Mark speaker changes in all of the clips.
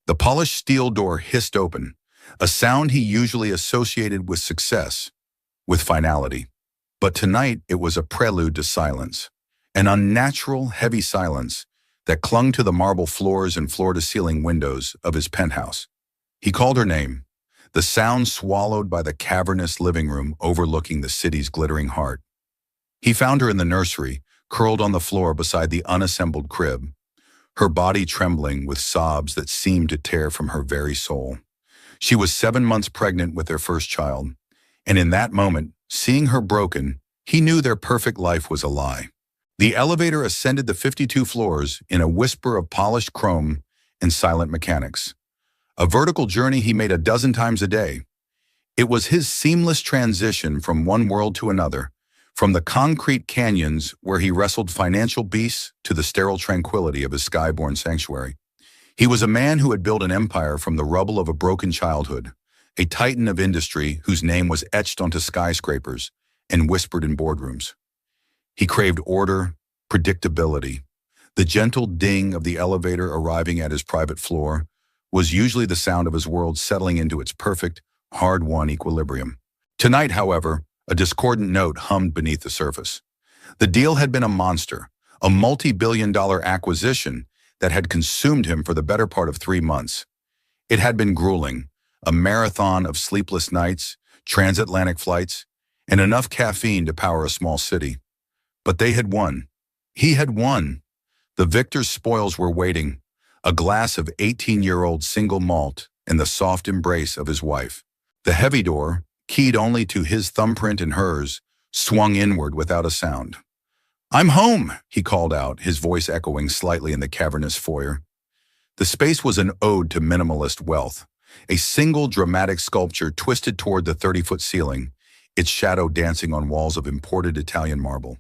Speaker 1: The polished steel door hissed open, a sound he usually associated with success, with finality. But tonight it was a prelude to silence, an unnatural, heavy silence that clung to the marble floors and floor-to-ceiling windows of his penthouse. He called her name, the sound swallowed by the cavernous living room overlooking the city's glittering heart. He found her in the nursery, curled on the floor beside the unassembled crib, her body trembling with sobs that seemed to tear from her very soul. She was 7 months pregnant with their first child, and in that moment, seeing her broken, he knew their perfect life was a lie. The elevator ascended the 52 floors in a whisper of polished chrome and silent mechanics. A vertical journey he made a dozen times a day. It was his seamless transition from one world to another, from the concrete canyons where he wrestled financial beasts to the sterile tranquility of his skyborne sanctuary. He was a man who had built an empire from the rubble of a broken childhood, a titan of industry whose name was etched onto skyscrapers and whispered in boardrooms. He craved order, predictability. The gentle ding of the elevator arriving at his private floor was usually the sound of his world settling into its perfect, hard-won equilibrium. Tonight, however, a discordant note hummed beneath the surface. The deal had been a monster, a multi-billion-dollar acquisition that had consumed him for the better part of 3 months. It had been grueling, a marathon of sleepless nights, transatlantic flights, and enough caffeine to power a small city. But they had won. He had won. The victor's spoils were waiting, a glass of 18-year-old single malt and the soft embrace of his wife. The heavy door, keyed only to his thumbprint and hers, swung inward without a sound. "I'm home," he called out, his voice echoing slightly in the cavernous foyer. The space was an ode to minimalist wealth, a single dramatic sculpture twisted toward the 30-foot ceiling, its shadow dancing on walls of imported Italian marble.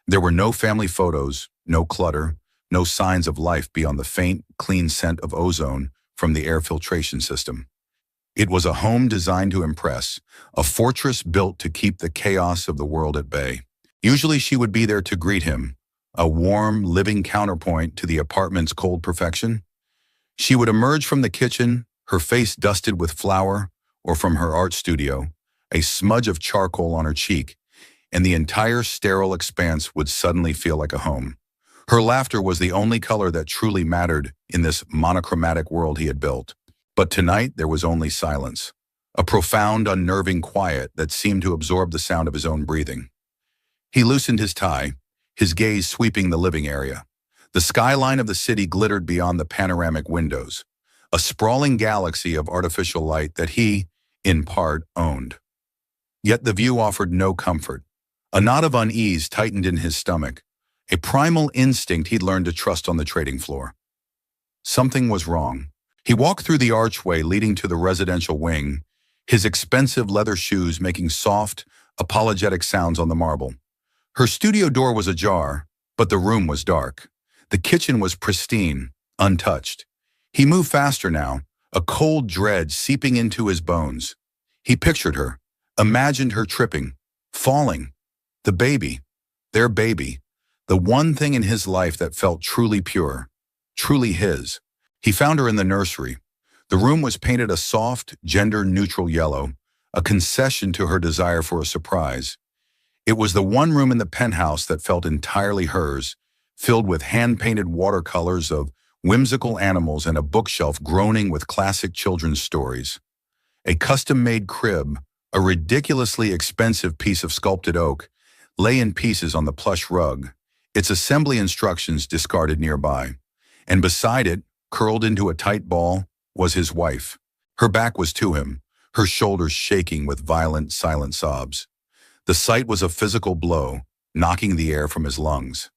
Speaker 1: There were no family photos, no clutter, no signs of life beyond the faint, clean scent of ozone from the air filtration system. It was a home designed to impress, a fortress built to keep the chaos of the world at bay. Usually she would be there to greet him, a warm, living counterpoint to the apartment's cold perfection. She would emerge from the kitchen, her face dusted with flour, or from her art studio, a smudge of charcoal on her cheek, and the entire sterile expanse would suddenly feel like a home. Her laughter was the only color that truly mattered in this monochromatic world he had built. But tonight there was only silence, a profound, unnerving quiet that seemed to absorb the sound of his own breathing. He loosened his tie, his gaze sweeping the living area. The skyline of the city glittered beyond the panoramic windows, a sprawling galaxy of artificial light that he, in part, owned. Yet the view offered no comfort. A knot of unease tightened in his stomach, a primal instinct he'd learned to trust on the trading floor. Something was wrong. He walked through the archway leading to the residential wing, his expensive leather shoes making soft, apologetic sounds on the marble. Her studio door was ajar, but the room was dark. The kitchen was pristine, untouched. He moved faster now, a cold dread seeping into his bones. He pictured her, imagined her tripping, falling. The baby, their baby, the one thing in his life that felt truly pure, truly his. He found her in the nursery. The room was painted a soft, gender-neutral yellow, a concession to her desire for a surprise. It was the one room in the penthouse that felt entirely hers, filled with hand-painted watercolors of whimsical animals and a bookshelf groaning with classic children's stories. A custom-made crib, a ridiculously expensive piece of sculpted oak, lay in pieces on the plush rug, its assembly instructions discarded nearby. And beside it, curled into a tight ball, was his wife. Her back was to him, her shoulders shaking with violent, silent sobs. The sight was a physical blow, knocking the air from his lungs.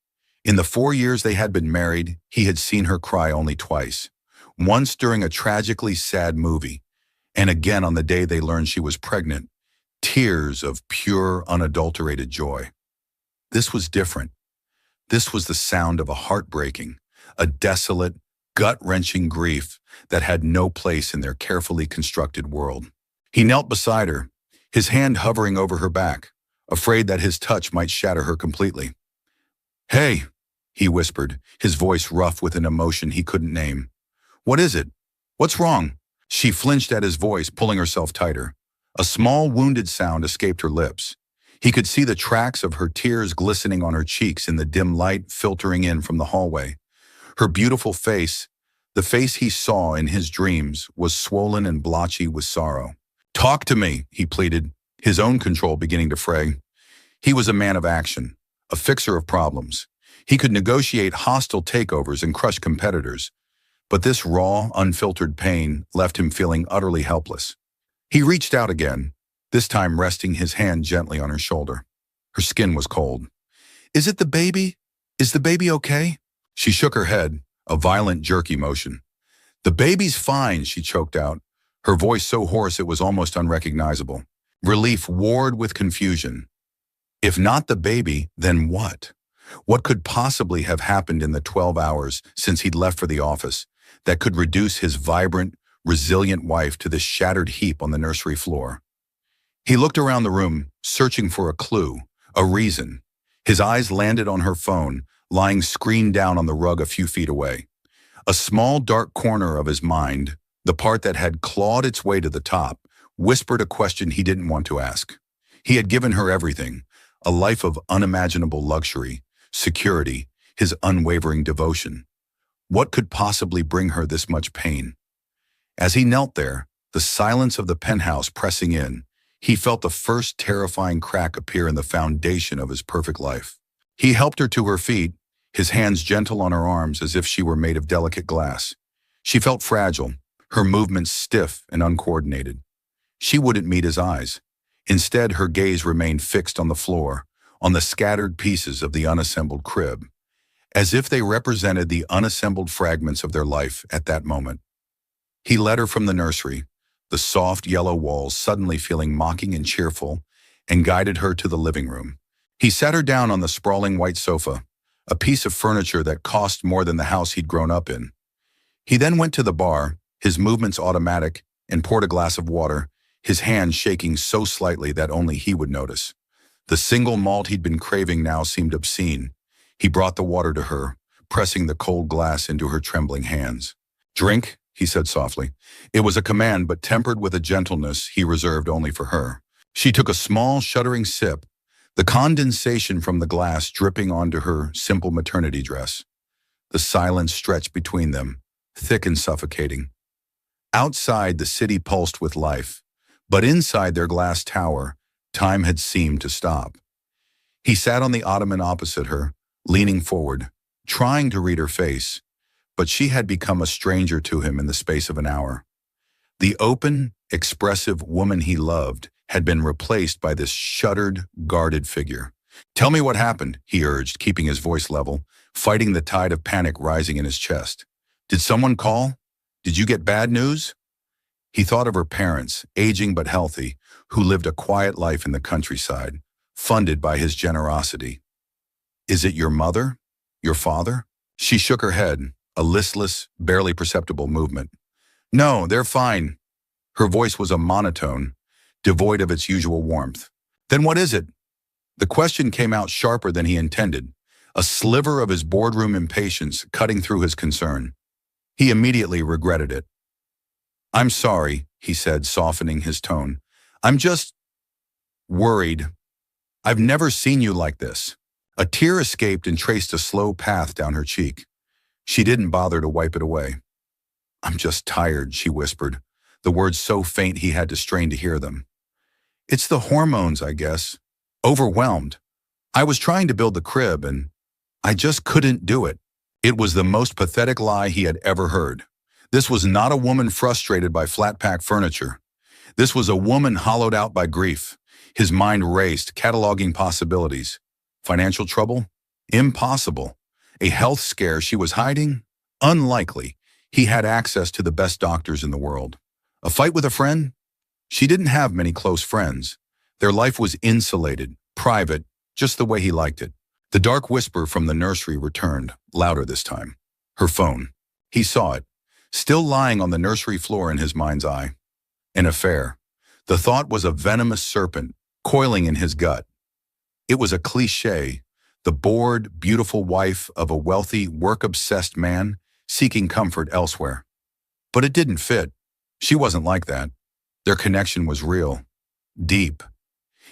Speaker 1: In the 4 years they had been married, he had seen her cry only twice. Once during a tragically sad movie, and again on the day they learned she was pregnant. Tears of pure, unadulterated joy. This was different. This was the sound of a heartbreaking, a desolate, gut-wrenching grief that had no place in their carefully constructed world. He knelt beside her, his hand hovering over her back, afraid that his touch might shatter her completely. "Hey," he whispered, his voice rough with an emotion he couldn't name. "What is it? What's wrong? She flinched at his voice, pulling herself tighter. A small wounded sound escaped her lips. He could see the tracks of her tears glistening on her cheeks in the dim light filtering in from the hallway. Her beautiful face, the face he saw in his dreams, was swollen and blotchy with sorrow. Talk to me, he pleaded, his own control beginning to fray. He was a man of action, a fixer of problems. He could negotiate hostile takeovers and crush competitors, but this raw, unfiltered pain left him feeling utterly helpless. He reached out again, this time resting his hand gently on her shoulder. Her skin was cold. Is it the baby? Is the baby okay? She shook her head, a violent, jerky motion. The baby's fine, she choked out, her voice so hoarse it was almost unrecognizable. Relief warred with confusion. If not the baby, then what? What could possibly have happened in the 12 hours since he'd left for the office that could reduce his vibrant, resilient wife to this shattered heap on the nursery floor? He looked around the room, searching for a clue, a reason. His eyes landed on her phone, lying screened down on the rug a few feet away. A small, dark corner of his mind, the part that had clawed its way to the top, whispered a question he didn't want to ask. He had given her everything, a life of unimaginable luxury, security, his unwavering devotion. What could possibly bring her this much pain? As he knelt there, the silence of the penthouse pressing in, he felt the first terrifying crack appear in the foundation of his perfect life. He helped her to her feet, his hands gentle on her arms as if she were made of delicate glass. She felt fragile, her movements stiff and uncoordinated. She wouldn't meet his eyes. Instead, her gaze remained fixed on the floor, on the scattered pieces of the unassembled crib, as if they represented the unassembled fragments of their life at that moment. He led her from the nursery, the soft yellow walls suddenly feeling mocking and cheerful, and guided her to the living room. He sat her down on the sprawling white sofa, a piece of furniture that cost more than the house he'd grown up in. He then went to the bar, his movements automatic, and poured a glass of water, his hand shaking so slightly that only he would notice. The single malt he'd been craving now seemed obscene. He brought the water to her, pressing the cold glass into her trembling hands. Drink, he said softly. It was a command, but tempered with a gentleness he reserved only for her. She took a small, shuddering sip, the condensation from the glass dripping onto her simple maternity dress. The silence stretched between them, thick and suffocating. Outside, the city pulsed with life, but inside their glass tower, time had seemed to stop. He sat on the ottoman opposite her, leaning forward, trying to read her face, but she had become a stranger to him in the space of an hour. The open, expressive woman he loved had been replaced by this shuttered, guarded figure. Tell me what happened, he urged, keeping his voice level, fighting the tide of panic rising in his chest. Did someone call? Did you get bad news? He thought of her parents, aging but healthy, who lived a quiet life in the countryside, funded by his generosity. Is it your mother? Your father? She shook her head, a listless, barely perceptible movement. No, they're fine. Her voice was a monotone, devoid of its usual warmth. Then what is it? The question came out sharper than he intended, a sliver of his boardroom impatience cutting through his concern. He immediately regretted it. I'm sorry, he said, softening his tone. I'm just worried. I've never seen you like this. A tear escaped and traced a slow path down her cheek. She didn't bother to wipe it away. I'm just tired, she whispered, the words so faint he had to strain to hear them. It's the hormones, I guess. Overwhelmed. I was trying to build the crib and I just couldn't do it. It was the most pathetic lie he had ever heard. This was not a woman frustrated by flat-pack furniture. This was a woman hollowed out by grief. His mind raced, cataloging possibilities. Financial trouble? Impossible. A health scare she was hiding? Unlikely. He had access to the best doctors in the world. A fight with a friend? She didn't have many close friends. Their life was insulated, private, just the way he liked it. The dark whisper from the nursery returned, louder this time. Her phone. He saw it, still lying on the nursery floor in his mind's eye. An affair. The thought was a venomous serpent, coiling in his gut. It was a cliché, the bored, beautiful wife of a wealthy, work-obsessed man seeking comfort elsewhere. But it didn't fit. She wasn't like that. Their connection was real, deep.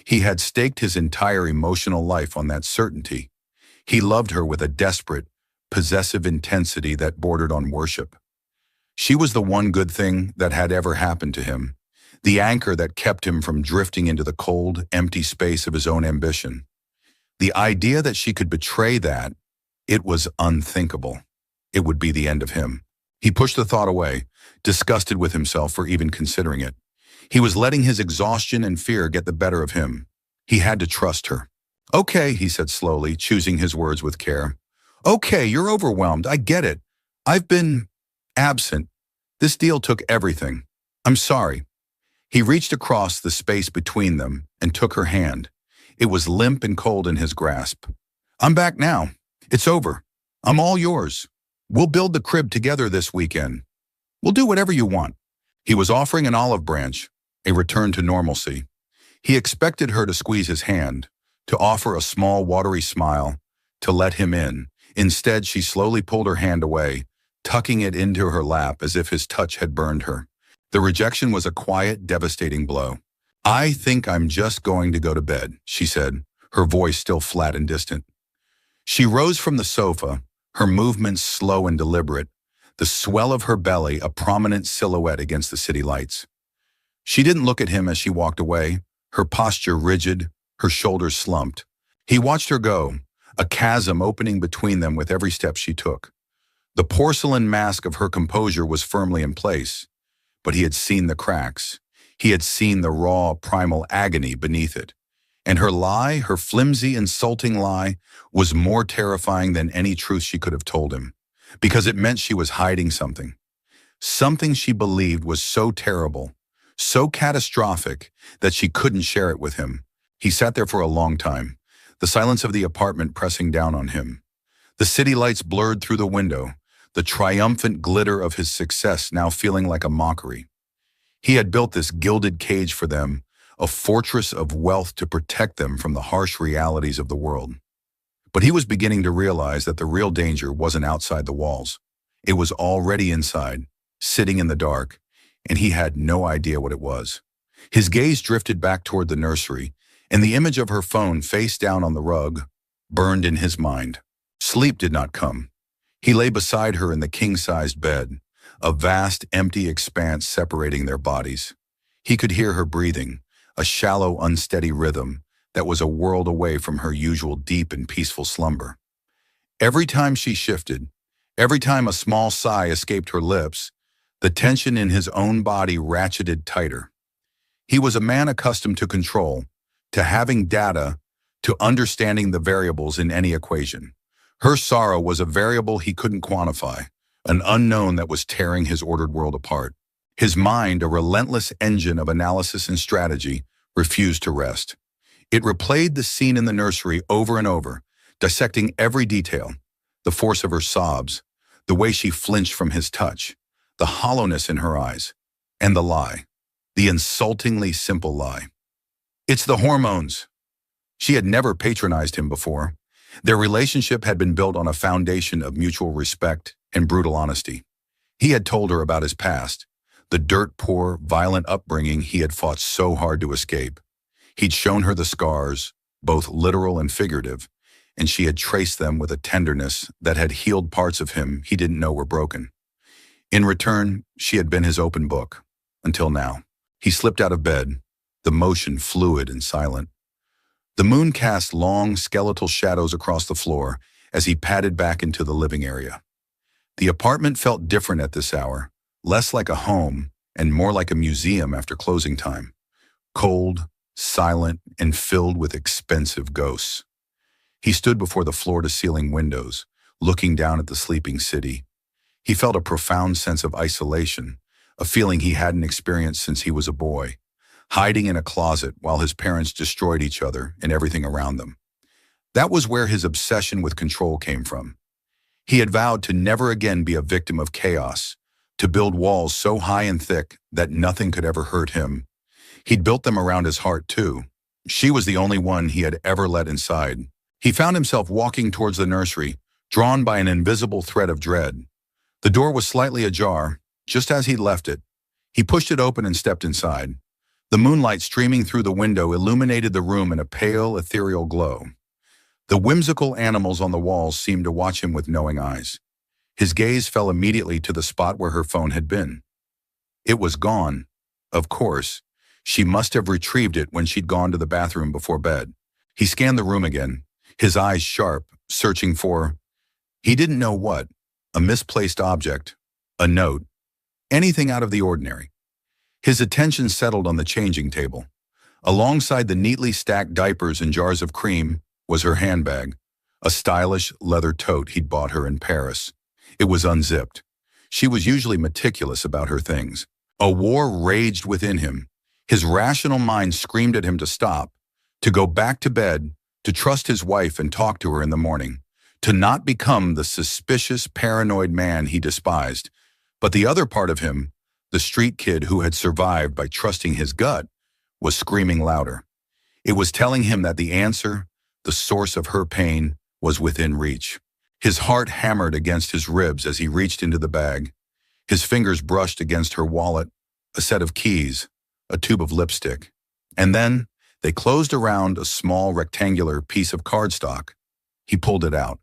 Speaker 1: He had staked his entire emotional life on that certainty. He loved her with a desperate, possessive intensity that bordered on worship. She was the one good thing that had ever happened to him, the anchor that kept him from drifting into the cold, empty space of his own ambition. The idea that she could betray that, it was unthinkable. It would be the end of him. He pushed the thought away, disgusted with himself for even considering it. He was letting his exhaustion and fear get the better of him. He had to trust her. "Okay," he said slowly, choosing his words with care. "Okay, you're overwhelmed. I get it. I've been absent. This deal took everything. I'm sorry." He reached across the space between them and took her hand. It was limp and cold in his grasp. "I'm back now. It's over. I'm all yours. We'll build the crib together this weekend. We'll do whatever you want." He was offering an olive branch, a return to normalcy. He expected her to squeeze his hand, to offer a small watery smile, to let him in. Instead, she slowly pulled her hand away, tucking it into her lap as if his touch had burned her. The rejection was a quiet, devastating blow. "I think I'm just going to go to bed," she said, her voice still flat and distant. She rose from the sofa, her movements slow and deliberate, the swell of her belly a prominent silhouette against the city lights. She didn't look at him as she walked away, her posture rigid, her shoulders slumped. He watched her go, a chasm opening between them with every step she took. The porcelain mask of her composure was firmly in place, but he had seen the cracks. He had seen the raw, primal agony beneath it. And her lie, her flimsy, insulting lie, was more terrifying than any truth she could have told him, because it meant she was hiding something. Something she believed was so terrible, so catastrophic, that she couldn't share it with him. He sat there for a long time, the silence of the apartment pressing down on him. The city lights blurred through the window, the triumphant glitter of his success now feeling like a mockery. He had built this gilded cage for them, a fortress of wealth to protect them from the harsh realities of the world. But he was beginning to realize that the real danger wasn't outside the walls. It was already inside, sitting in the dark, and he had no idea what it was. His gaze drifted back toward the nursery, and the image of her phone face down on the rug burned in his mind. Sleep did not come. He lay beside her in the king-sized bed, a vast, empty expanse separating their bodies. He could hear her breathing, a shallow, unsteady rhythm that was a world away from her usual deep and peaceful slumber. Every time she shifted, every time a small sigh escaped her lips, the tension in his own body ratcheted tighter. He was a man accustomed to control, to having data, to understanding the variables in any equation. Her sorrow was a variable he couldn't quantify, an unknown that was tearing his ordered world apart. His mind, a relentless engine of analysis and strategy, refused to rest. It replayed the scene in the nursery over and over, dissecting every detail, the force of her sobs, the way she flinched from his touch, the hollowness in her eyes, and the lie, the insultingly simple lie. "It's the hormones." She had never patronized him before. Their relationship had been built on a foundation of mutual respect and brutal honesty. He had told her about his past, the dirt-poor, violent upbringing he had fought so hard to escape. He'd shown her the scars, both literal and figurative, and she had traced them with a tenderness that had healed parts of him he didn't know were broken. In return, she had been his open book, until now. He slipped out of bed, the motion fluid and silent. The moon cast long, skeletal shadows across the floor as he padded back into the living area. The apartment felt different at this hour, less like a home and more like a museum after closing time. Cold, silent, and filled with expensive ghosts. He stood before the floor-to-ceiling windows, looking down at the sleeping city. He felt a profound sense of isolation, a feeling he hadn't experienced since he was a boy, hiding in a closet while his parents destroyed each other and everything around them. That was where his obsession with control came from. He had vowed to never again be a victim of chaos, to build walls so high and thick that nothing could ever hurt him. He'd built them around his heart, too. She was the only one he had ever let inside. He found himself walking towards the nursery, drawn by an invisible thread of dread. The door was slightly ajar, just as he'd left it. He pushed it open and stepped inside. The moonlight streaming through the window illuminated the room in a pale, ethereal glow. The whimsical animals on the walls seemed to watch him with knowing eyes. His gaze fell immediately to the spot where her phone had been. It was gone. Of course, she must have retrieved it when she'd gone to the bathroom before bed. He scanned the room again, his eyes sharp, searching for, he didn't know what, a misplaced object, a note, anything out of the ordinary. His attention settled on the changing table. Alongside the neatly stacked diapers and jars of cream was her handbag, a stylish leather tote he'd bought her in Paris. It was unzipped. She was usually meticulous about her things. A war raged within him. His rational mind screamed at him to stop, to go back to bed, to trust his wife and talk to her in the morning, to not become the suspicious, paranoid man he despised. But the other part of him, the street kid who had survived by trusting his gut, was screaming louder. It was telling him that the answer, the source of her pain, was within reach. His heart hammered against his ribs as he reached into the bag. His fingers brushed against her wallet, a set of keys, a tube of lipstick. And then they closed around a small rectangular piece of cardstock. He pulled it out.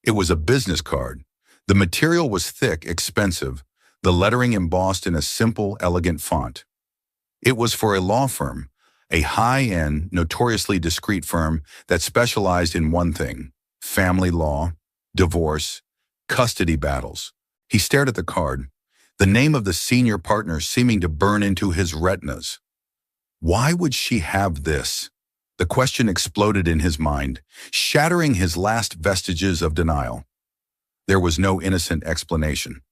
Speaker 1: It was a business card. The material was thick, expensive, the lettering embossed in a simple, elegant font. It was for a law firm, a high-end, notoriously discreet firm that specialized in one thing: family law, divorce, custody battles. He stared at the card, the name of the senior partner seeming to burn into his retinas. Why would she have this? The question exploded in his mind, shattering his last vestiges of denial. There was no innocent explanation.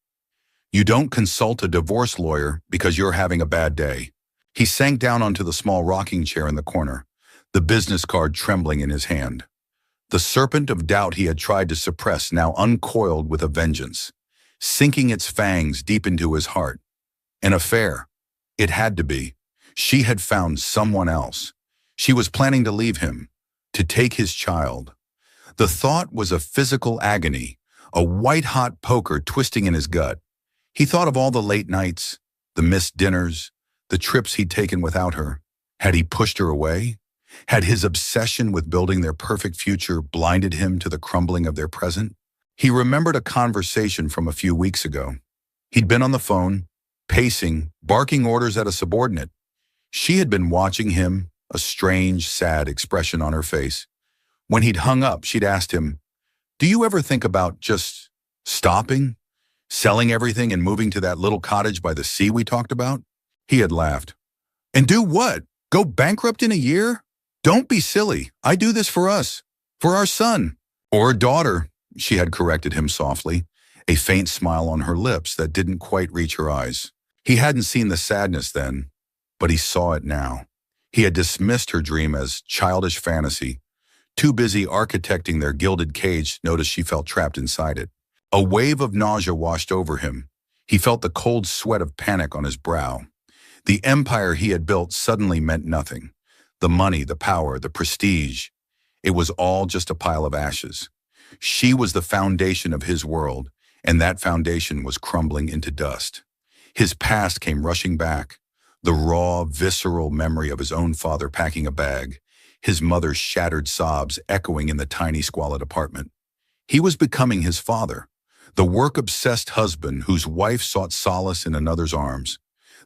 Speaker 1: You don't consult a divorce lawyer because you're having a bad day. He sank down onto the small rocking chair in the corner, the business card trembling in his hand. The serpent of doubt he had tried to suppress now uncoiled with a vengeance, sinking its fangs deep into his heart. An affair. It had to be. She had found someone else. She was planning to leave him, to take his child. The thought was a physical agony, a white-hot poker twisting in his gut. He thought of all the late nights, the missed dinners, the trips he'd taken without her. Had he pushed her away? Had his obsession with building their perfect future blinded him to the crumbling of their present? He remembered a conversation from a few weeks ago. He'd been on the phone, pacing, barking orders at a subordinate. She had been watching him, a strange, sad expression on her face. When he'd hung up, she'd asked him, "Do you ever think about just stopping, selling everything and moving to that little cottage by the sea we talked about?" He had laughed. "And do what? Go bankrupt in a year? Don't be silly. I do this for us, for our son." "Or daughter," she had corrected him softly, a faint smile on her lips that didn't quite reach her eyes. He hadn't seen the sadness then, but he saw it now. He had dismissed her dream as childish fantasy, too busy architecting their gilded cage to notice she felt trapped inside it. A wave of nausea washed over him. He felt the cold sweat of panic on his brow. The empire he had built suddenly meant nothing. The money, the power, the prestige. It was all just a pile of ashes. She was the foundation of his world, and that foundation was crumbling into dust. His past came rushing back. The raw, visceral memory of his own father packing a bag, his mother's shattered sobs echoing in the tiny, squalid apartment. He was becoming his father, the work-obsessed husband whose wife sought solace in another's arms.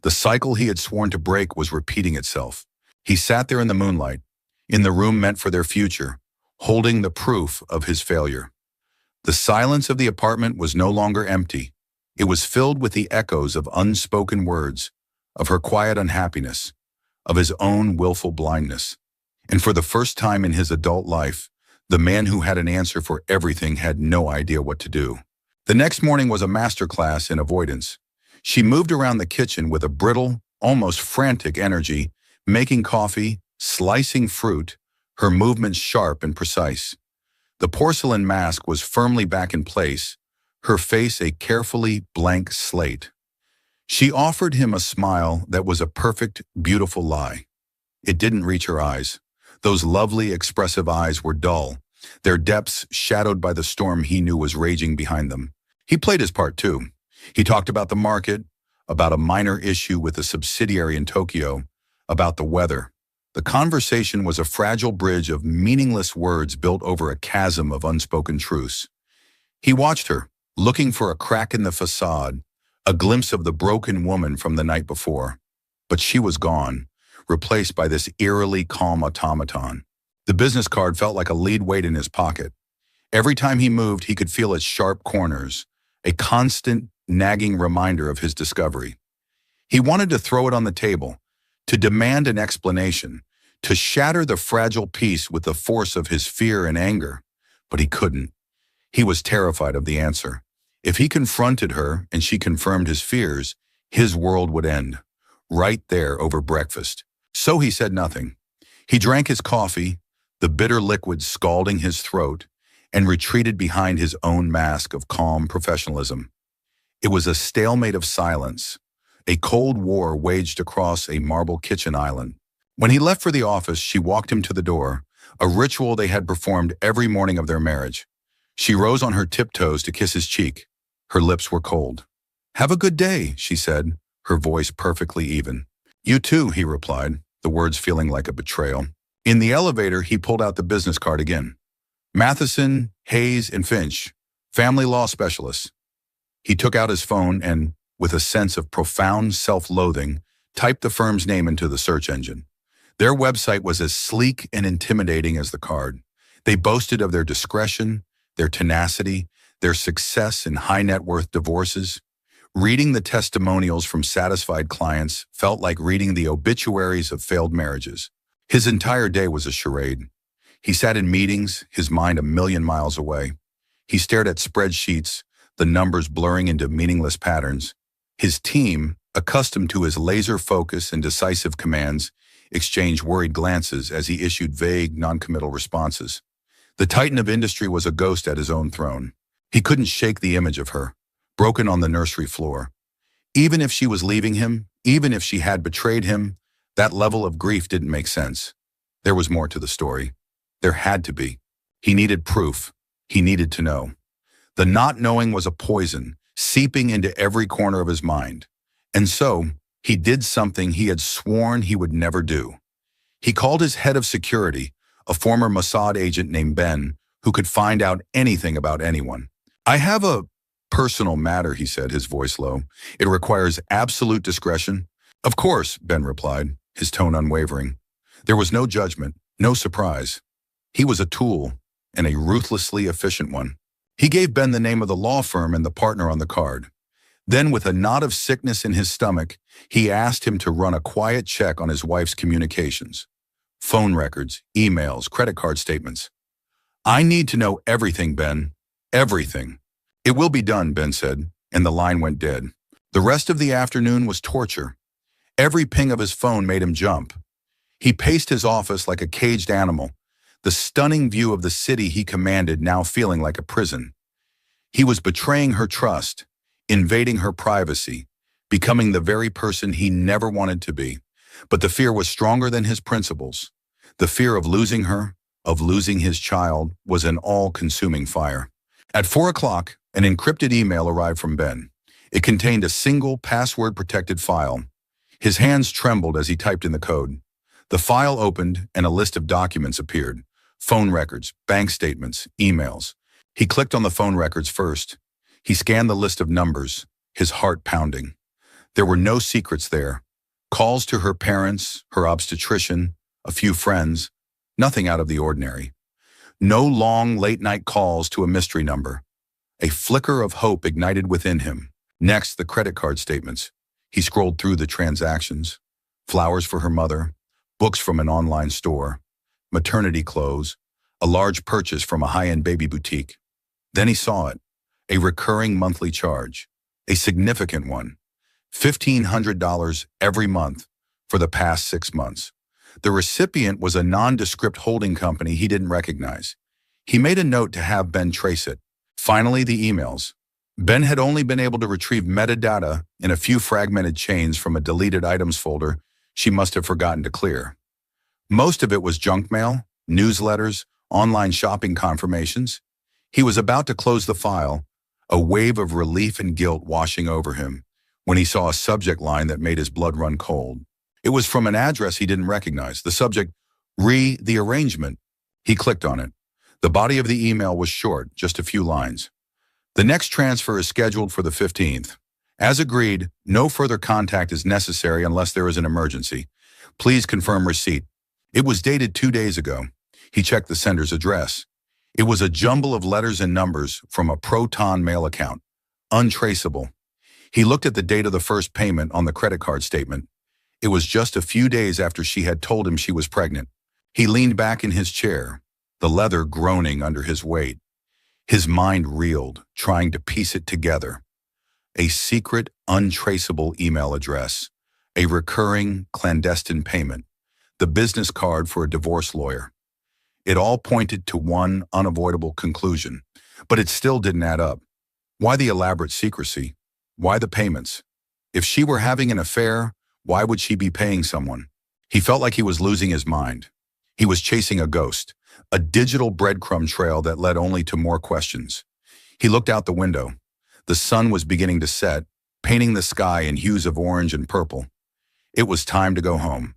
Speaker 1: The cycle he had sworn to break was repeating itself. He sat there in the moonlight, in the room meant for their future, holding the proof of his failure. The silence of the apartment was no longer empty. It was filled with the echoes of unspoken words, of her quiet unhappiness, of his own willful blindness. And for the first time in his adult life, the man who had an answer for everything had no idea what to do. The next morning was a masterclass in avoidance. She moved around the kitchen with a brittle, almost frantic energy, making coffee, slicing fruit, her movements sharp and precise. The porcelain mask was firmly back in place, her face a carefully blank slate. She offered him a smile that was a perfect, beautiful lie. It didn't reach her eyes. Those lovely, expressive eyes were dull, their depths shadowed by the storm he knew was raging behind them. He played his part too. He talked about the market, about a minor issue with a subsidiary in Tokyo, about the weather. The conversation was a fragile bridge of meaningless words built over a chasm of unspoken truths. He watched her, looking for a crack in the facade, a glimpse of the broken woman from the night before. But she was gone, replaced by this eerily calm automaton. The business card felt like a lead weight in his pocket. Every time he moved, he could feel its sharp corners, a constant, nagging reminder of his discovery. He wanted to throw it on the table, to demand an explanation, to shatter the fragile piece with the force of his fear and anger, but he couldn't. He was terrified of the answer. If he confronted her and she confirmed his fears, his world would end, right there over breakfast. So he said nothing. He drank his coffee, the bitter liquid scalding his throat, and retreated behind his own mask of calm professionalism. It was a stalemate of silence, a cold war waged across a marble kitchen island. When he left for the office, she walked him to the door, a ritual they had performed every morning of their marriage. She rose on her tiptoes to kiss his cheek. Her lips were cold. "Have a good day," she said, her voice perfectly even. "You too," he replied, the words feeling like a betrayal. In the elevator, he pulled out the business card again. Matheson, Hayes, and Finch, family law specialists. He took out his phone and, with a sense of profound self-loathing, typed the firm's name into the search engine. Their website was as sleek and intimidating as the card. They boasted of their discretion, their tenacity, their success in high-net-worth divorces. Reading the testimonials from satisfied clients felt like reading the obituaries of failed marriages. His entire day was a charade. He sat in meetings, his mind a million miles away. He stared at spreadsheets, the numbers blurring into meaningless patterns. His team, accustomed to his laser focus and decisive commands, exchanged worried glances as he issued vague, non-committal responses. The titan of industry was a ghost at his own throne. He couldn't shake the image of her, broken on the nursery floor. Even if she was leaving him, even if she had betrayed him, that level of grief didn't make sense. There was more to the story. There had to be. He needed proof. He needed to know. The not knowing was a poison, seeping into every corner of his mind. And so, he did something he had sworn he would never do. He called his head of security, a former Mossad agent named Ben, who could find out anything about anyone. "I have a personal matter," he said, his voice low. "It requires absolute discretion." "Of course," Ben replied, his tone unwavering. There was no judgment, no surprise. He was a tool, and a ruthlessly efficient one. He gave Ben the name of the law firm and the partner on the card. Then, with a knot of sickness in his stomach, he asked him to run a quiet check on his wife's communications. Phone records, emails, credit card statements. "I need to know everything, Ben. Everything." "It will be done," Ben said, and the line went dead. The rest of the afternoon was torture. Every ping of his phone made him jump. He paced his office like a caged animal, the stunning view of the city he commanded now feeling like a prison. He was betraying her trust, invading her privacy, becoming the very person he never wanted to be. But the fear was stronger than his principles. The fear of losing her, of losing his child, was an all-consuming fire. At 4 o'clock, an encrypted email arrived from Ben. It contained a single password-protected file. His hands trembled as he typed in the code. The file opened and a list of documents appeared. Phone records, bank statements, emails. He clicked on the phone records first. He scanned the list of numbers, his heart pounding. There were no secrets there. Calls to her parents, her obstetrician, a few friends, nothing out of the ordinary. No long, late-night calls to a mystery number. A flicker of hope ignited within him. Next, the credit card statements. He scrolled through the transactions. Flowers for her mother, books from an online store, maternity clothes, a large purchase from a high-end baby boutique. Then he saw it, a recurring monthly charge, a significant one, $1,500 every month for the past 6 months. The recipient was a nondescript holding company he didn't recognize. He made a note to have Ben trace it. Finally, the emails. Ben had only been able to retrieve metadata in a few fragmented chains from a deleted items folder she must have forgotten to clear. Most of it was junk mail, newsletters, online shopping confirmations. He was about to close the file. a wave of relief and guilt washing over him when he saw a subject line that made his blood run cold. It was from an address he didn't recognize. The subject, the arrangement. He clicked on it. The body of the email was short, just a few lines. The next transfer is scheduled for the 15th. As agreed, no further contact is necessary unless there is an emergency. Please confirm receipt. It was dated 2 days ago. He checked the sender's address. It was a jumble of letters and numbers from a Proton mail account. Untraceable. He looked at the date of the first payment on the credit card statement. It was just a few days after she had told him she was pregnant. He leaned back in his chair, the leather groaning under his weight. His mind reeled, trying to piece it together. A secret, untraceable email address, a recurring, clandestine payment, the business card for a divorce lawyer. It all pointed to one unavoidable conclusion, but it still didn't add up. Why the elaborate secrecy? Why the payments? If she were having an affair, why would she be paying someone? He felt like he was losing his mind. He was chasing a ghost, a digital breadcrumb trail that led only to more questions. He looked out the window. The sun was beginning to set, painting the sky in hues of orange and purple. It was time to go home.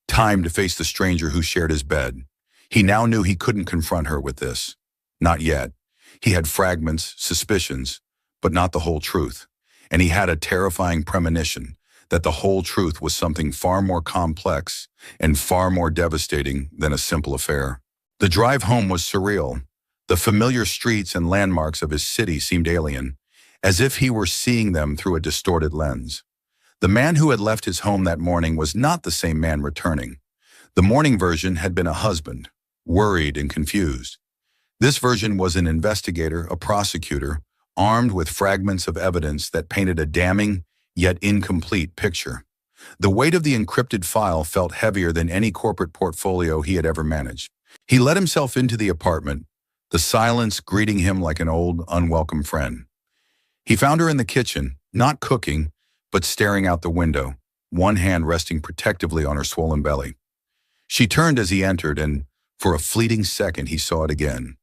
Speaker 1: Time to face the stranger who shared his bed. He now knew he couldn't confront her with this. Not yet. He had fragments, suspicions, but not the whole truth. And he had a terrifying premonition that the whole truth was something far more complex and far more devastating than a simple affair. The drive home was surreal. The familiar streets and landmarks of his city seemed alien, as if he were seeing them through a distorted lens. The man who had left his home that morning was not the same man returning. The morning version had been a husband, worried and confused. This version was an investigator, a prosecutor, armed with fragments of evidence that painted a damning, yet incomplete picture. The weight of the encrypted file felt heavier than any corporate portfolio he had ever managed. He let himself into the apartment, the silence greeting him like an old, unwelcome friend. He found her in the kitchen, not cooking, but staring out the window, one hand resting protectively on her swollen belly. She turned as he entered, and for a fleeting second he saw it again.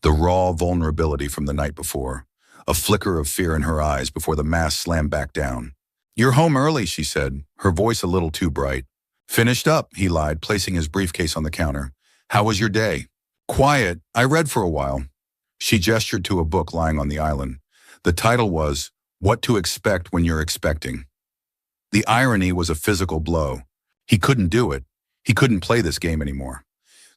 Speaker 1: The raw vulnerability from the night before, a flicker of fear in her eyes before the mask slammed back down. "You're home early," she said, her voice a little too bright. "Finished up," he lied, placing his briefcase on the counter. "How was your day?" "Quiet. I read for a while." She gestured to a book lying on the island. The title was, "What to Expect When You're Expecting." The irony was a physical blow. He couldn't do it. He couldn't play this game anymore.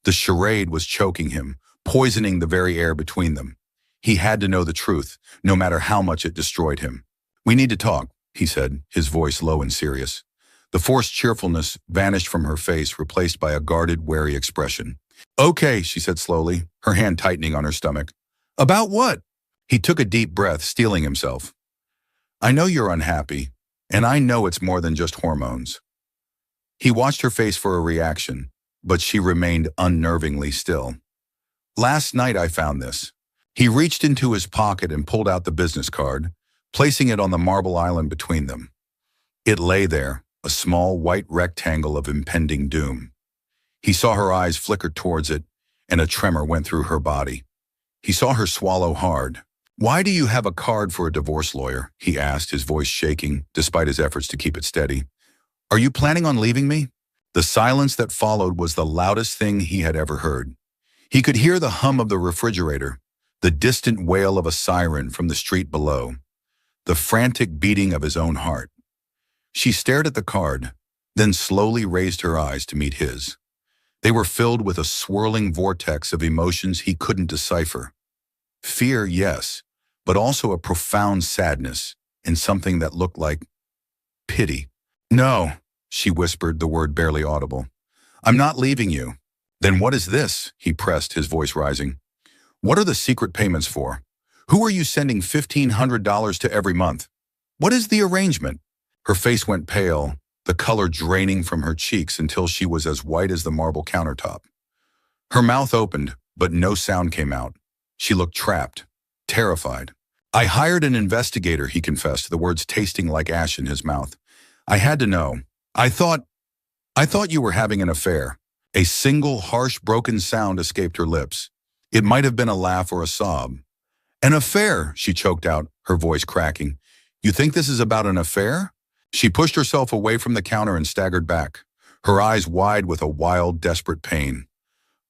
Speaker 1: The charade was choking him, poisoning the very air between them. He had to know the truth, no matter how much it destroyed him. "We need to talk," he said, his voice low and serious. The forced cheerfulness vanished from her face, replaced by a guarded, wary expression. "Okay," she said slowly, her hand tightening on her stomach. "About what?" He took a deep breath, steeling himself. "I know you're unhappy, and I know it's more than just hormones." He watched her face for a reaction, but she remained unnervingly still. "Last night I found this." He reached into his pocket and pulled out the business card, placing it on the marble island between them. It lay there, a small white rectangle of impending doom. He saw her eyes flicker towards it, and a tremor went through her body. He saw her swallow hard. "Why do you have a card for a divorce lawyer?" he asked, his voice shaking, despite his efforts to keep it steady. "Are you planning on leaving me?" The silence that followed was the loudest thing he had ever heard. He could hear the hum of the refrigerator, the distant wail of a siren from the street below, the frantic beating of his own heart. She stared at the card, then slowly raised her eyes to meet his. They were filled with a swirling vortex of emotions he couldn't decipher. Fear, yes, but also a profound sadness and something that looked like pity. "No," she whispered, the word barely audible. "I'm not leaving you." "Then what is this?" he pressed, his voice rising. "What are the secret payments for? Who are you sending $1,500 to every month? What is the arrangement?" Her face went pale, the color draining from her cheeks until she was as white as the marble countertop. Her mouth opened, but no sound came out. She looked trapped, terrified. "I hired an investigator," he confessed, the words tasting like ash in his mouth. "I had to know. I thought you were having an affair." A single harsh, broken sound escaped her lips. It might have been a laugh or a sob. An affair, she choked out, her voice cracking. You think this is about an affair? She pushed herself away from the counter and staggered back, her eyes wide with a wild, desperate pain.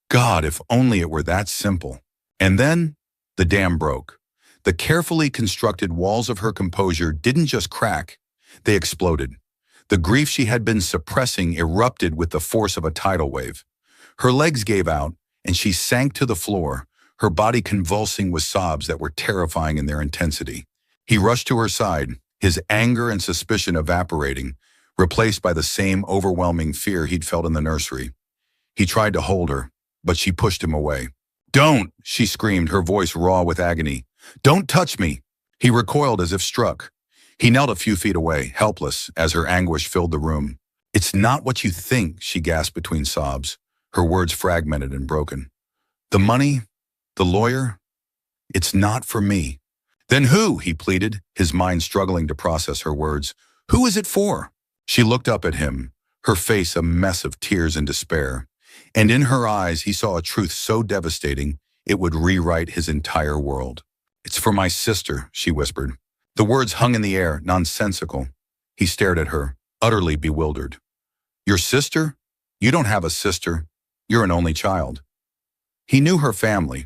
Speaker 1: God, if only it were that simple. And then, the dam broke. The carefully constructed walls of her composure didn't just crack, they exploded. The grief she had been suppressing erupted with the force of a tidal wave. Her legs gave out, and she sank to the floor, her body convulsing with sobs that were terrifying in their intensity. He rushed to her side, his anger and suspicion evaporating, replaced by the same overwhelming fear he'd felt in the nursery. He tried to hold her, but she pushed him away. Don't, she screamed, her voice raw with agony. Don't touch me. He recoiled as if struck. He knelt a few feet away, helpless, as her anguish filled the room. It's not what you think, she gasped between sobs, her words fragmented and broken. The money, the lawyer, it's not for me. Then who, he pleaded, his mind struggling to process her words. Who is it for? She looked up at him, her face a mess of tears and despair. And in her eyes he saw a truth so devastating it would rewrite his entire world. It's for my sister, she whispered. The words hung in the air, nonsensical. He stared at her, utterly bewildered. Your sister? You don't have a sister. You're an only child. He knew her family.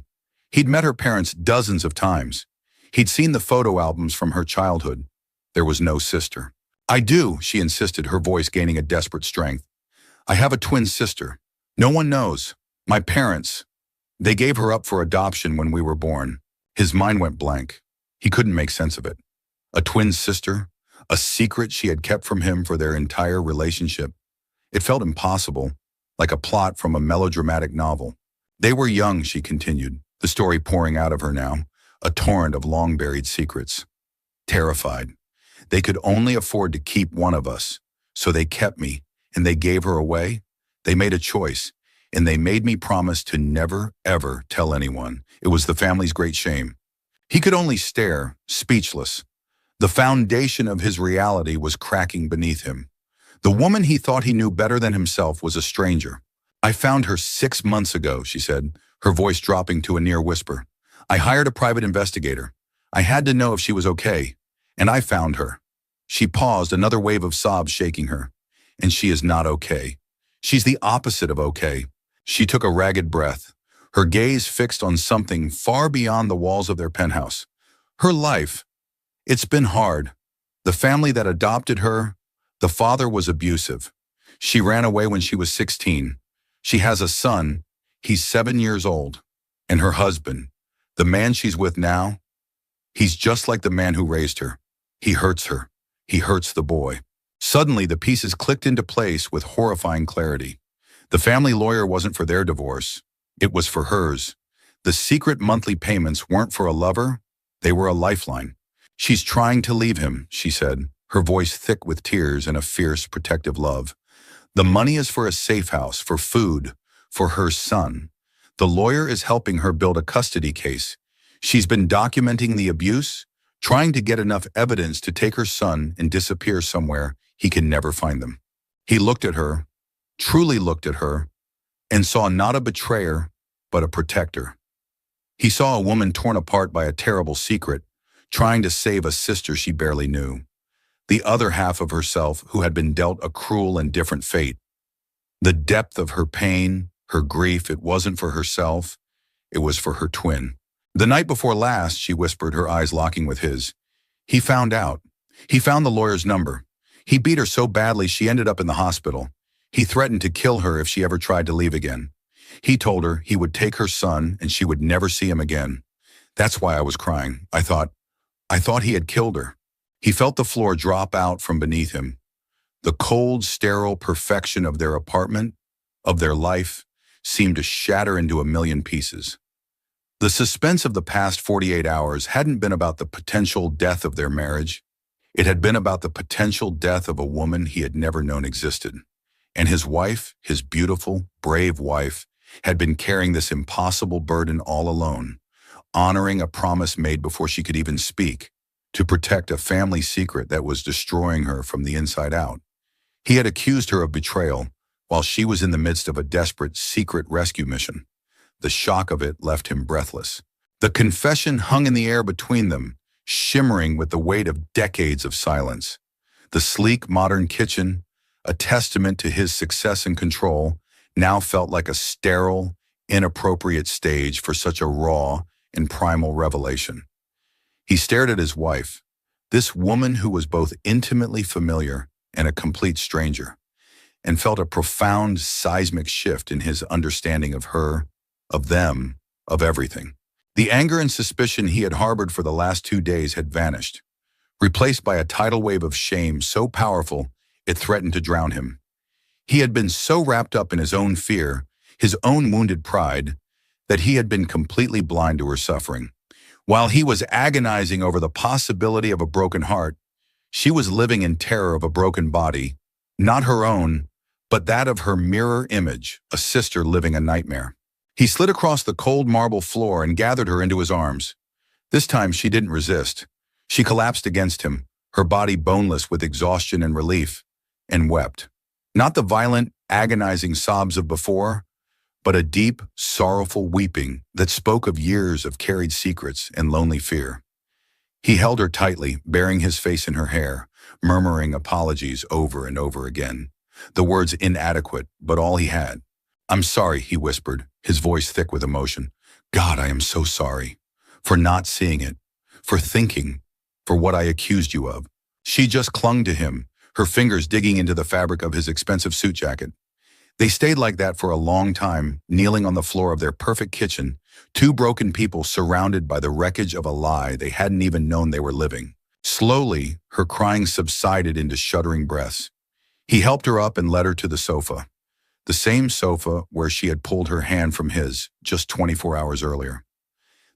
Speaker 1: He'd met her parents dozens of times. He'd seen the photo albums from her childhood. There was no sister. I do, she insisted, her voice gaining a desperate strength. I have a twin sister. No one knows. My parents. They gave her up for adoption when we were born. His mind went blank. He couldn't make sense of it. A twin sister, a secret she had kept from him for their entire relationship. It felt impossible, like a plot from a melodramatic novel. They were young, she continued, the story pouring out of her now, a torrent of long-buried secrets. Terrified. They could only afford to keep one of us, so they kept me, and they gave her away. They made a choice, and they made me promise to never, ever tell anyone. It was the family's great shame. He could only stare, speechless. The foundation of his reality was cracking beneath him. The woman he thought he knew better than himself was a stranger. I found her 6 months ago, she said, her voice dropping to a near whisper. I hired a private investigator. I had to know if she was okay, and I found her. She paused, another wave of sobs shaking her. And she is not okay. She's the opposite of okay. She took a ragged breath, her gaze fixed on something far beyond the walls of their penthouse. Her life. It's been hard. The family that adopted her, the father was abusive. She ran away when she was 16. She has a son. He's 7 years old. And her husband, the man she's with now, he's just like the man who raised her. He hurts her. He hurts the boy. Suddenly, the pieces clicked into place with horrifying clarity. The family lawyer wasn't for their divorce. It was for hers. The secret monthly payments weren't for a lover. They were a lifeline. She's trying to leave him, she said, her voice thick with tears and a fierce, protective love. The money is for a safe house, for food, for her son. The lawyer is helping her build a custody case. She's been documenting the abuse, trying to get enough evidence to take her son and disappear somewhere he can never find them. He looked at her, truly looked at her, and saw not a betrayer, but a protector. He saw a woman torn apart by a terrible secret, trying to save a sister she barely knew. The other half of herself who had been dealt a cruel and different fate. The depth of her pain, her grief, it wasn't for herself, it was for her twin. The night before last, she whispered, her eyes locking with his. He found out. He found the lawyer's number. He beat her so badly she ended up in the hospital. He threatened to kill her if she ever tried to leave again. He told her he would take her son and she would never see him again. That's why I was crying. I thought he had killed her. He felt the floor drop out from beneath him. The cold, sterile perfection of their apartment, of their life, seemed to shatter into a million pieces. The suspense of the past 48 hours hadn't been about the potential death of their marriage. It had been about the potential death of a woman he had never known existed. And his wife, his beautiful, brave wife, had been carrying this impossible burden all alone, honoring a promise made before she could even speak, to protect a family secret that was destroying her from the inside out. He had accused her of betrayal while she was in the midst of a desperate secret rescue mission. The shock of it left him breathless. The confession hung in the air between them, shimmering with the weight of decades of silence. The sleek, modern kitchen, a testament to his success and control, now felt like a sterile, inappropriate stage for such a raw and primal revelation. He stared at his wife, this woman who was both intimately familiar and a complete stranger, and felt a profound seismic shift in his understanding of her, of them, of everything. The anger and suspicion he had harbored for the last 2 days had vanished, replaced by a tidal wave of shame so powerful it threatened to drown him. He had been so wrapped up in his own fear, his own wounded pride, that he had been completely blind to her suffering. While he was agonizing over the possibility of a broken heart, she was living in terror of a broken body, not her own, but that of her mirror image, a sister living a nightmare. He slid across the cold marble floor and gathered her into his arms. This time she didn't resist. She collapsed against him, her body boneless with exhaustion and relief, and wept. Not the violent, agonizing sobs of before, but a deep, sorrowful weeping that spoke of years of carried secrets and lonely fear. He held her tightly, burying his face in her hair, murmuring apologies over and over again. The words inadequate, but all he had. "I'm sorry," he whispered, his voice thick with emotion. "God, I am so sorry. For not seeing it. For thinking. For what I accused you of." She just clung to him, her fingers digging into the fabric of his expensive suit jacket. They stayed like that for a long time, kneeling on the floor of their perfect kitchen, two broken people surrounded by the wreckage of a lie they hadn't even known they were living. Slowly, her crying subsided into shuddering breaths. He helped her up and led her to the sofa. The same sofa where she had pulled her hand from his just 24 hours earlier.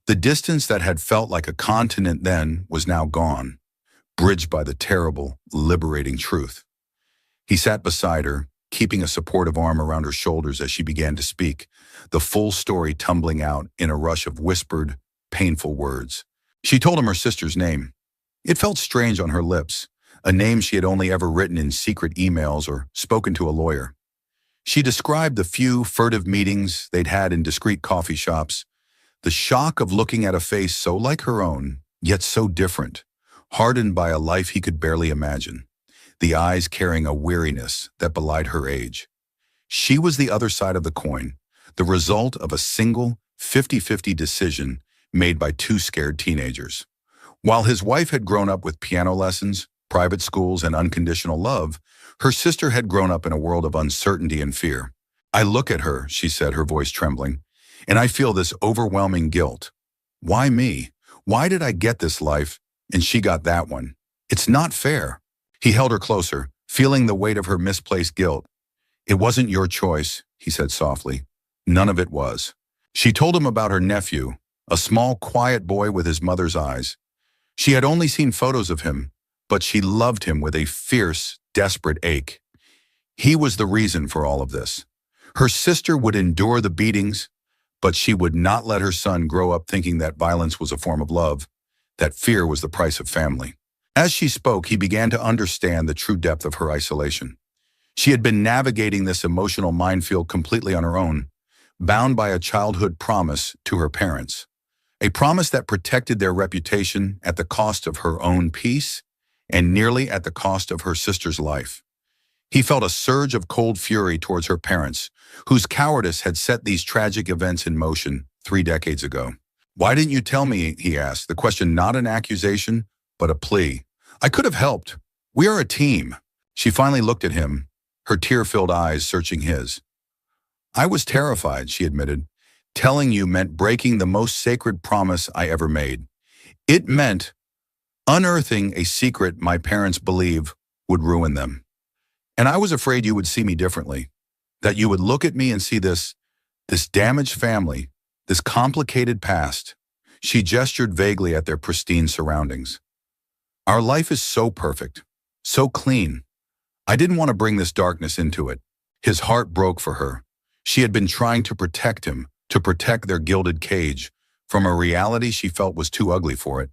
Speaker 1: The distance that had felt like a continent then was now gone, bridged by the terrible, liberating truth. He sat beside her, keeping a supportive arm around her shoulders as she began to speak, the full story tumbling out in a rush of whispered, painful words. She told him her sister's name. It felt strange on her lips, a name she had only ever written in secret emails or spoken to a lawyer. She described the few furtive meetings they'd had in discreet coffee shops, the shock of looking at a face so like her own, yet so different, hardened by a life he could barely imagine, the eyes carrying a weariness that belied her age. She was the other side of the coin, the result of a single 50-50 decision made by two scared teenagers. While his wife had grown up with piano lessons, private schools, and unconditional love, her sister had grown up in a world of uncertainty and fear. "I look at her," she said, her voice trembling, "and I feel this overwhelming guilt. Why me? Why did I get this life and she got that one? It's not fair." He held her closer, feeling the weight of her misplaced guilt. "It wasn't your choice," he said softly. "None of it was." She told him about her nephew, a small, quiet boy with his mother's eyes. She had only seen photos of him, but she loved him with a fierce, desperate ache. He was the reason for all of this. Her sister would endure the beatings, but she would not let her son grow up thinking that violence was a form of love, that fear was the price of family. As she spoke, he began to understand the true depth of her isolation. She had been navigating this emotional minefield completely on her own, bound by a childhood promise to her parents, a promise that protected their reputation at the cost of her own peace and nearly at the cost of her sister's life. He felt a surge of cold fury towards her parents, whose cowardice had set these tragic events in motion 3 decades ago. "Why didn't you tell me?" he asked, the question not an accusation, but a plea. "I could have helped. We are a team." She finally looked at him, her tear-filled eyes searching his. "I was terrified," she admitted. "Telling you meant breaking the most sacred promise I ever made. It meant unearthing a secret my parents believe would ruin them. And I was afraid you would see me differently, that you would look at me and see this damaged family, this complicated past." She gestured vaguely at their pristine surroundings. "Our life is so perfect, so clean. I didn't want to bring this darkness into it." His heart broke for her. She had been trying to protect him, to protect their gilded cage, from a reality she felt was too ugly for it.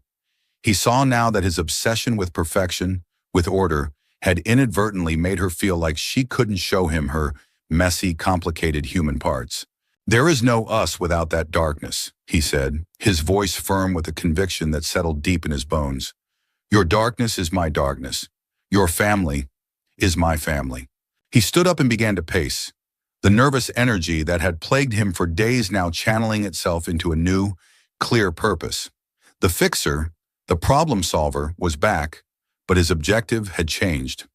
Speaker 1: He saw now that his obsession with perfection, with order, had inadvertently made her feel like she couldn't show him her messy, complicated human parts. "There is no us without that darkness," he said, his voice firm with a conviction that settled deep in his bones. "Your darkness is my darkness. Your family is my family." He stood up and began to pace, the nervous energy that had plagued him for days now channeling itself into a new, clear purpose. The fixer, the problem solver, was back, but his objective had changed.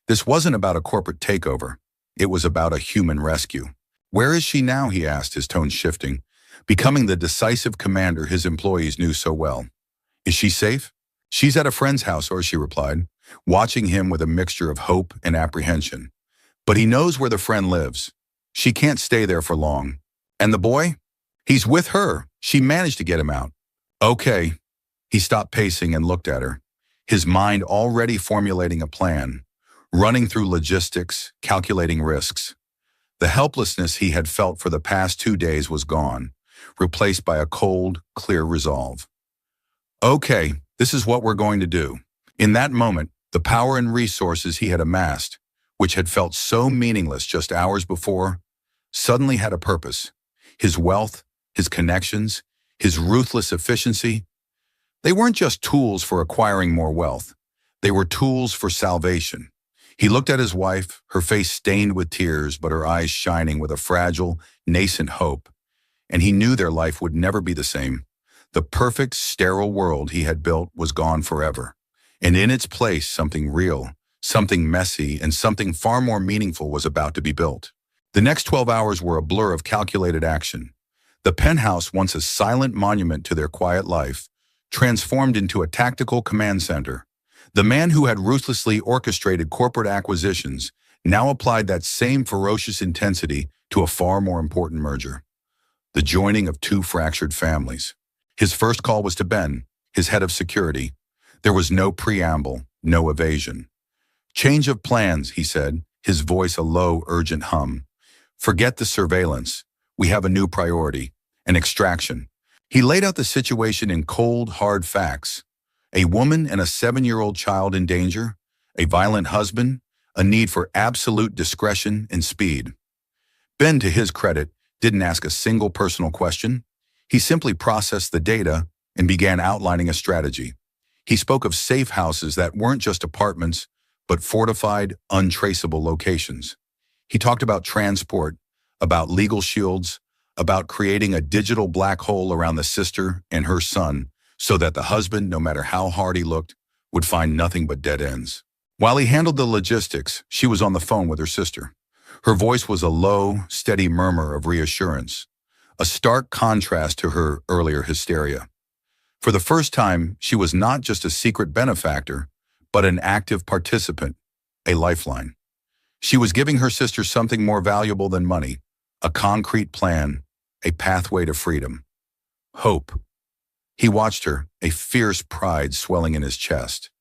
Speaker 1: This wasn't about a corporate takeover. It was about a human rescue. "Where is she now?" he asked, his tone shifting, becoming the decisive commander his employees knew so well. "Is she safe?" "She's at a friend's house," she replied, watching him with a mixture of hope and apprehension. "But he knows where the friend lives. She can't stay there for long." "And the boy?" "He's with her. She managed to get him out." "Okay." He stopped pacing and looked at her, his mind already formulating a plan, running through logistics, calculating risks. The helplessness he had felt for the past 2 days was gone, replaced by a cold, clear resolve. "Okay, this is what we're going to do." In that moment, the power and resources he had amassed, which had felt so meaningless just hours before, suddenly had a purpose. His wealth, his connections, his ruthless efficiency, they weren't just tools for acquiring more wealth. They were tools for salvation. He looked at his wife, her face stained with tears, but her eyes shining with a fragile, nascent hope, and he knew their life would never be the same. The perfect, sterile world he had built was gone forever, and in its place something real, something messy, and something far more meaningful was about to be built. The next 12 hours were a blur of calculated action. The penthouse, once a silent monument to their quiet life, transformed into a tactical command center. The man who had ruthlessly orchestrated corporate acquisitions now applied that same ferocious intensity to a far more important merger: the joining of two fractured families. His first call was to Ben, his head of security. There was no preamble, no evasion. "Change of plans," he said, his voice a low, urgent hum. "Forget the surveillance. We have a new priority: an extraction." He laid out the situation in cold, hard facts. A woman and a 7-year-old child in danger, a violent husband, a need for absolute discretion and speed. Ben, to his credit, didn't ask a single personal question. He simply processed the data and began outlining a strategy. He spoke of safe houses that weren't just apartments, but fortified, untraceable locations. He talked about transport, about legal shields, about creating a digital black hole around the sister and her son so that the husband, no matter how hard he looked, would find nothing but dead ends. While he handled the logistics, she was on the phone with her sister. Her voice was a low, steady murmur of reassurance, a stark contrast to her earlier hysteria. For the first time, she was not just a secret benefactor, but an active participant, a lifeline. She was giving her sister something more valuable than money: a concrete plan, a pathway to freedom. Hope. He watched her, a fierce pride swelling in his chest.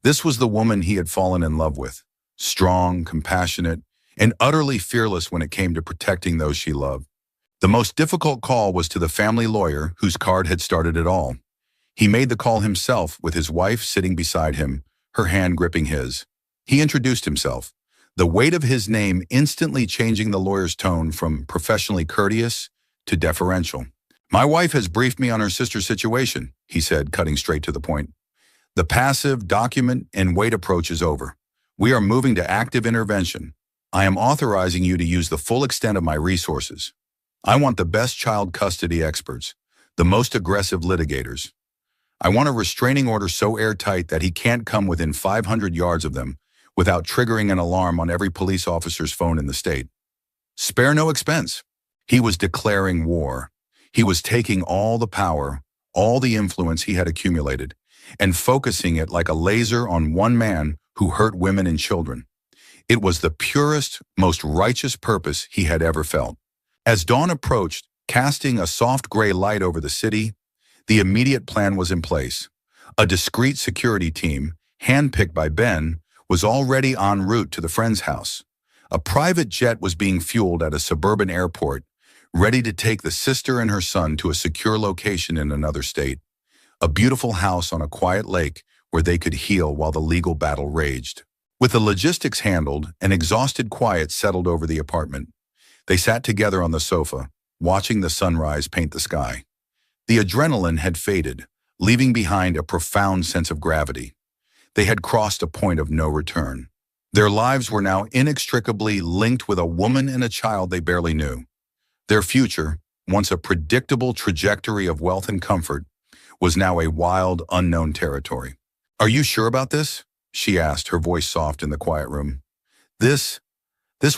Speaker 1: This was the woman he had fallen in love with, strong, compassionate, and utterly fearless when it came to protecting those she loved. The most difficult call was to the family lawyer whose card had started it all. He made the call himself, with his wife sitting beside him, her hand gripping his. He introduced himself, the weight of his name instantly changing the lawyer's tone from professionally courteous to deferential. "My wife has briefed me on her sister's situation," he said, cutting straight to the point. "The passive, document, and wait approach is over. We are moving to active intervention. I am authorizing you to use the full extent of my resources. I want the best child custody experts, the most aggressive litigators. I want a restraining order so airtight that he can't come within 500 yards of them without triggering an alarm on every police officer's phone in the state. Spare no expense." He was declaring war. He was taking all the power, all the influence he had accumulated, and focusing it like a laser on one man who hurt women and children. It was the purest, most righteous purpose he had ever felt. As dawn approached, casting a soft gray light over the city, the immediate plan was in place. A discreet security team, handpicked by Ben, was already en route to the friend's house. A private jet was being fueled at a suburban airport, ready to take the sister and her son to a secure location in another state. A beautiful house on a quiet lake where they could heal while the legal battle raged. With the logistics handled, an exhausted quiet settled over the apartment. They sat together on the sofa, watching the sunrise paint the sky. The adrenaline had faded, leaving behind a profound sense of gravity. They had crossed a point of no return. Their lives were now inextricably linked with a woman and a child they barely knew. Their future, once a predictable trajectory of wealth and comfort, was now a wild, unknown territory. "Are you sure about this?" she asked, her voice soft in the quiet room. This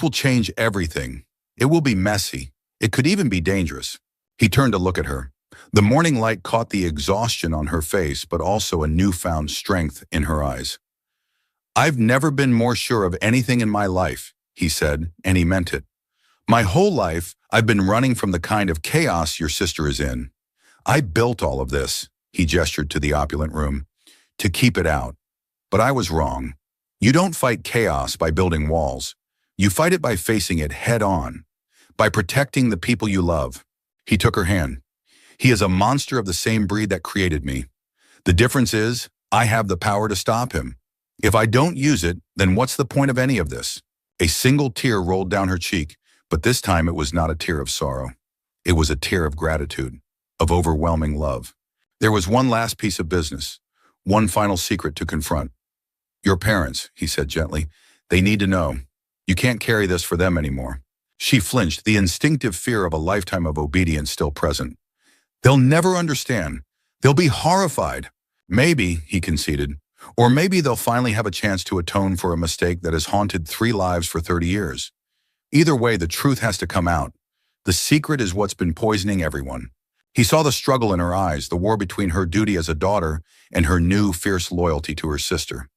Speaker 1: will change everything. It will be messy. It could even be dangerous." He turned to look at her. The morning light caught the exhaustion on her face, but also a newfound strength in her eyes. "I've never been more sure of anything in my life," he said, and he meant it. "My whole life, I've been running from the kind of chaos your sister is in. I built all of this," he gestured to the opulent room, "to keep it out. But I was wrong. You don't fight chaos by building walls. You fight it by facing it head on, by protecting the people you love." He took her hand. "He is a monster of the same breed that created me. The difference is, I have the power to stop him. If I don't use it, then what's the point of any of this?" A single tear rolled down her cheek, but this time it was not a tear of sorrow. It was a tear of gratitude, of overwhelming love. There was one last piece of business, one final secret to confront. "Your parents," he said gently, "they need to know. You can't carry this for them anymore." She flinched, the instinctive fear of a lifetime of obedience still present. "They'll never understand. They'll be horrified." "Maybe," he conceded, "or maybe they'll finally have a chance to atone for a mistake that has haunted 3 lives for 30 years. Either way, the truth has to come out. The secret is what's been poisoning everyone." He saw the struggle in her eyes, the war between her duty as a daughter and her new, fierce loyalty to her sister.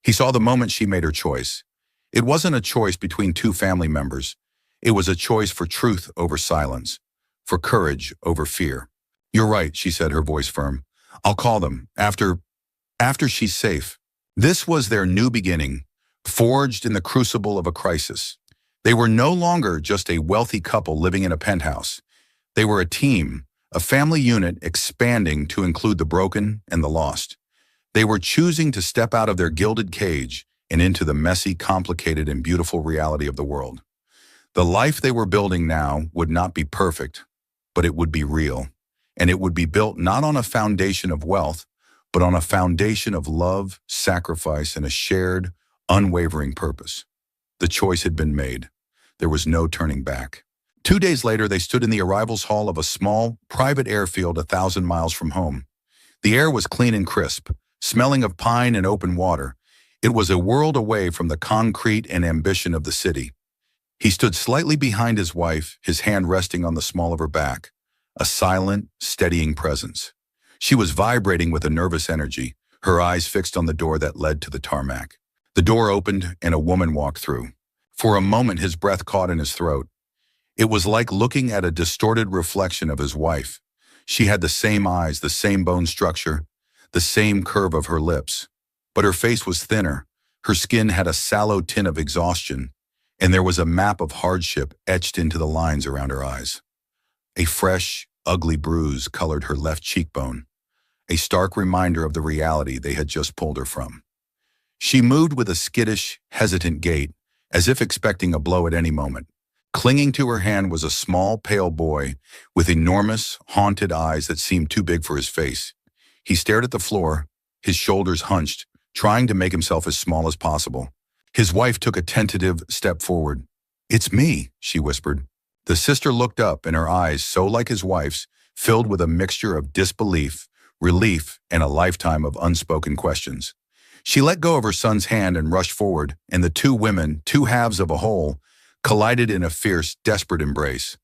Speaker 1: He saw the moment she made her choice. It wasn't a choice between two family members. It was a choice for truth over silence, for courage over fear. "You're right," she said, her voice firm. "I'll call them after she's safe." This was their new beginning, forged in the crucible of a crisis. They were no longer just a wealthy couple living in a penthouse. They were a team, a family unit expanding to include the broken and the lost. They were choosing to step out of their gilded cage and into the messy, complicated, and beautiful reality of the world. The life they were building now would not be perfect, but it would be real. And it would be built not on a foundation of wealth, but on a foundation of love, sacrifice, and a shared, unwavering purpose. The choice had been made. There was no turning back. 2 days later, they stood in the arrivals hall of a small, private airfield 1,000 miles from home. The air was clean and crisp, smelling of pine and open water. It was a world away from the concrete and ambition of the city. He stood slightly behind his wife, his hand resting on the small of her back, a silent, steadying presence. She was vibrating with a nervous energy, her eyes fixed on the door that led to the tarmac. The door opened and a woman walked through. For a moment, his breath caught in his throat. It was like looking at a distorted reflection of his wife. She had the same eyes, the same bone structure, the same curve of her lips. But her face was thinner, her skin had a sallow tint of exhaustion, and there was a map of hardship etched into the lines around her eyes. A fresh, ugly bruise colored her left cheekbone, a stark reminder of the reality they had just pulled her from. She moved with a skittish, hesitant gait, as if expecting a blow at any moment. Clinging to her hand was a small, pale boy with enormous, haunted eyes that seemed too big for his face. He stared at the floor, his shoulders hunched, trying to make himself as small as possible. His wife took a tentative step forward. "It's me," she whispered. The sister looked up, and her eyes, so like his wife's, filled with a mixture of disbelief, relief, and a lifetime of unspoken questions. She let go of her son's hand and rushed forward, and the two women, two halves of a whole, collided in a fierce, desperate embrace.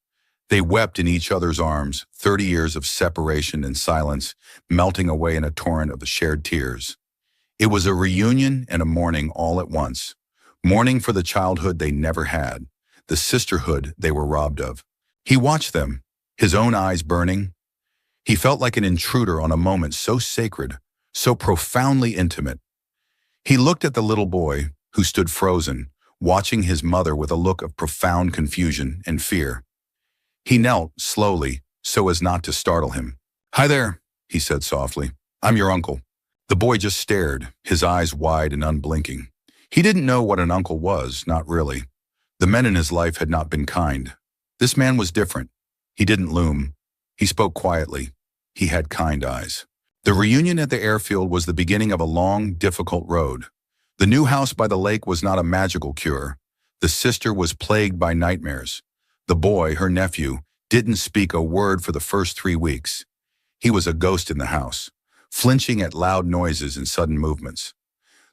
Speaker 1: They wept in each other's arms, 30 years of separation and silence melting away in a torrent of shared tears. It was a reunion and a mourning all at once. Mourning for the childhood they never had, the sisterhood they were robbed of. He watched them, his own eyes burning. He felt like an intruder on a moment so sacred, so profoundly intimate. He looked at the little boy, who stood frozen, watching his mother with a look of profound confusion and fear. He knelt slowly, so as not to startle him. "Hi there," he said softly. "I'm your uncle." The boy just stared, his eyes wide and unblinking. He didn't know what an uncle was, not really. The men in his life had not been kind. This man was different. He didn't loom. He spoke quietly. He had kind eyes. The reunion at the airfield was the beginning of a long, difficult road. The new house by the lake was not a magical cure. The sister was plagued by nightmares. The boy, her nephew, didn't speak a word for the first 3 weeks. He was a ghost in the house, flinching at loud noises and sudden movements.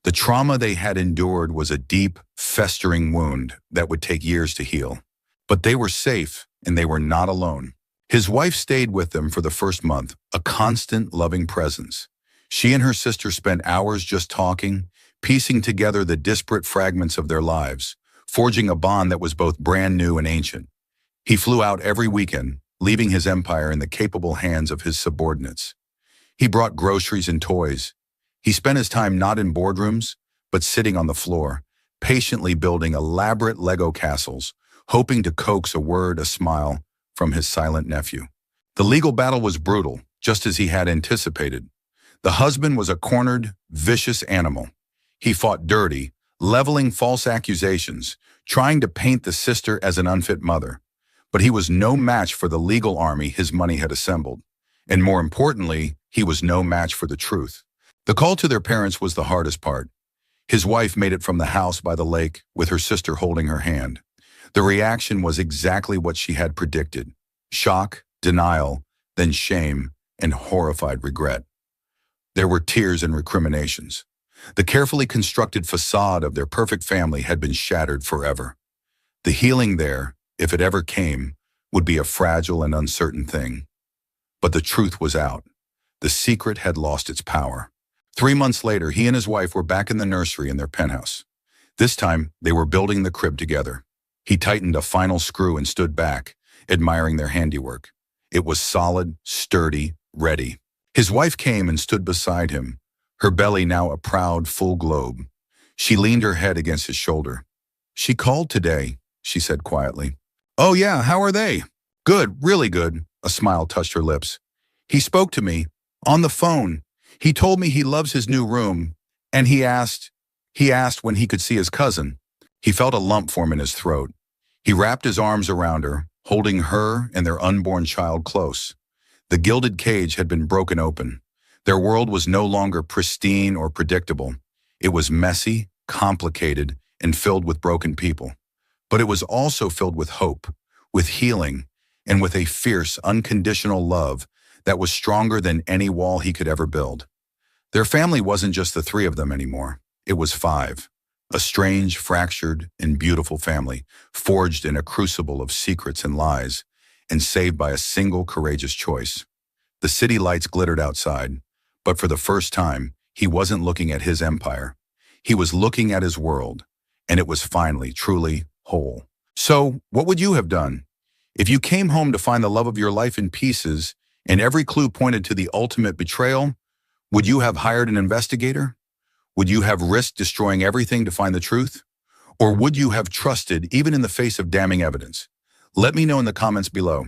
Speaker 1: The trauma they had endured was a deep, festering wound that would take years to heal. But they were safe, and they were not alone. His wife stayed with them for the first month, a constant, loving presence. She and her sister spent hours just talking, piecing together the disparate fragments of their lives, forging a bond that was both brand new and ancient. He flew out every weekend, leaving his empire in the capable hands of his subordinates. He brought groceries and toys. He spent his time not in boardrooms, but sitting on the floor, patiently building elaborate Lego castles, hoping to coax a word, a smile, from his silent nephew. The legal battle was brutal, just as he had anticipated. The husband was a cornered, vicious animal. He fought dirty, leveling false accusations, trying to paint the sister as an unfit mother. But he was no match for the legal army his money had assembled. And more importantly, he was no match for the truth. The call to their parents was the hardest part. His wife made it from the house by the lake with her sister holding her hand. The reaction was exactly what she had predicted. Shock, denial, then shame, and horrified regret. There were tears and recriminations. The carefully constructed facade of their perfect family had been shattered forever. The healing there, if it ever came, would be a fragile and uncertain thing. But the truth was out. The secret had lost its power. 3 months later, he and his wife were back in the nursery in their penthouse. This time, they were building the crib together. He tightened a final screw and stood back, admiring their handiwork. It was solid, sturdy, ready. His wife came and stood beside him, her belly now a proud, full globe. She leaned her head against his shoulder. "She called today," she said quietly. "Oh yeah, how are they?" "Good, really good." A smile touched her lips. "He spoke to me, on the phone. He told me he loves his new room, and he asked when he could see his cousin." He felt a lump form in his throat. He wrapped his arms around her, holding her and their unborn child close. The gilded cage had been broken open. Their world was no longer pristine or predictable. It was messy, complicated, and filled with broken people. But it was also filled with hope, with healing, and with a fierce, unconditional love that was stronger than any wall he could ever build. Their family wasn't just the 3 of them anymore. It was 5. A strange, fractured, and beautiful family, forged in a crucible of secrets and lies, and saved by a single courageous choice. The city lights glittered outside, but for the first time, he wasn't looking at his empire. He was looking at his world, and it was finally, truly whole. So, what would you have done? If you came home to find the love of your life in pieces, and every clue pointed to the ultimate betrayal, would you have hired an investigator? Would you have risked destroying everything to find the truth? Or would you have trusted even in the face of damning evidence? Let me know in the comments below.